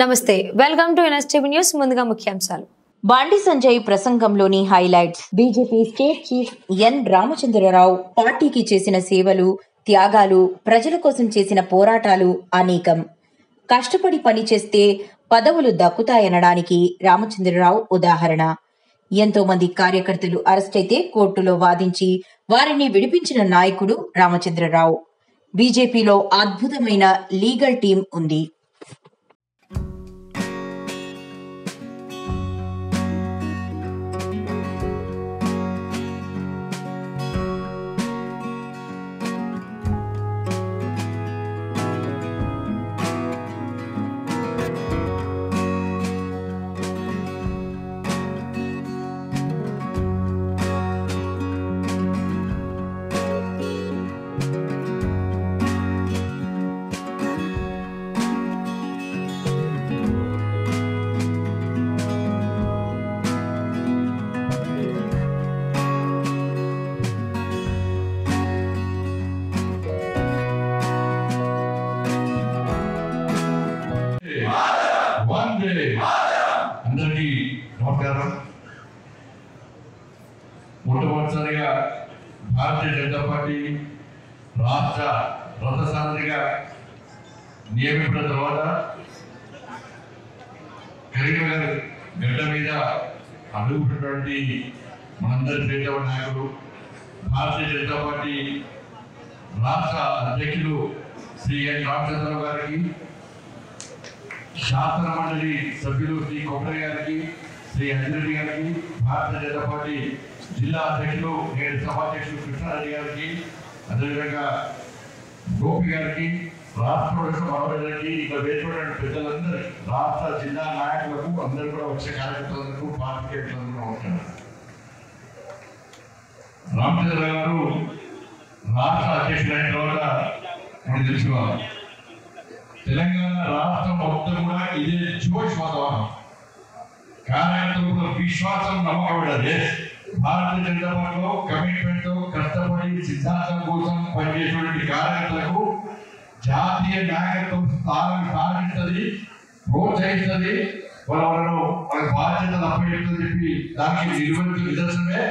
నమస్తే welcome to NSTV news ముందుగా ముఖ్యాంశాలు బండి సంజయ్ ప్రసంగంలోని highlights BJP state chief N Ramchander Rao పార్టీకి చేసిన సేవలు త్యాగాలు ప్రజల కోసం చేసిన పోరాటాలు అనేకం కష్టపడి పనిచేస్తే పదవులు దక్కుతాయనడానికి రామచంద్రరావు ఉదాహరణ ఎంతో మంది కార్యకర్తలు అరెస్ట్ అయితే కోర్టులో వాదించి వారిని విడిపించిన నాయకుడు రామచంద్రరావు బీజేపీలో అద్భుతమైన లీగల్ టీం ఉంది అందరికీ నమస్కారం. మొట్టమొదటిసారిగా భారతీయ జనతా పార్టీ రాష్ట్ర రథసారథిగా నియమించిన తర్వాత కరీంనగర్ గడ్డ మీద అడుగుపెట్టినటువంటి మనందరి ప్రియతమ నాయకుడు భారతీయ జనతా పార్టీ రాష్ట్ర అధ్యక్షులు శ్రీ ఎన్ రామచంద్రరావు గారికి, శాసన మండలి సభ్యులు శ్రీ కొబ్బరి గారికి, శ్రీ అంజరెడ్డి గారికి, భారతీయ జనతా పార్టీ జిల్లా అధ్యక్షులు నేడు సభాధ్యక్షులు కృష్ణారెడ్డి గారికి, అదేవిధంగా గోపి గారికి, రాష్ట్ర మనోహరెడ్డి, ఇక్కడ వేసినటువంటి పెద్దలందరూ రాష్ట్ర జిల్లా నాయకులకు అందరూ కూడా వచ్చే కార్యకర్తలకు పార్టీలందరూ ఉంటారు. రామచంద్ర గారు రాష్ట్ర అధ్యక్షులైన తర్వాత మనకు తెలుసుకోవాలి, తెలంగాణ రాష్ట్రం మొత్తం కూడా ఇదే జోష్ వాతావరణం, కార్యకర్తలకు విశ్వాసం నమ్మకం. భారతీయ జనతా పార్టీలో కమిట్మెంట్ తో కష్టపడి సిద్ధాంతం కోసం పనిచేసేటువంటి కార్యకర్తలకు జాతీయ నాయకత్వం స్థానిస్తుంది, ప్రోత్సహిస్తుంది, వాళ్ళను బాధ్యతలు అప్పచెప్తుందని చెప్పి దానికి నిలువెత్తు నిదర్శనమే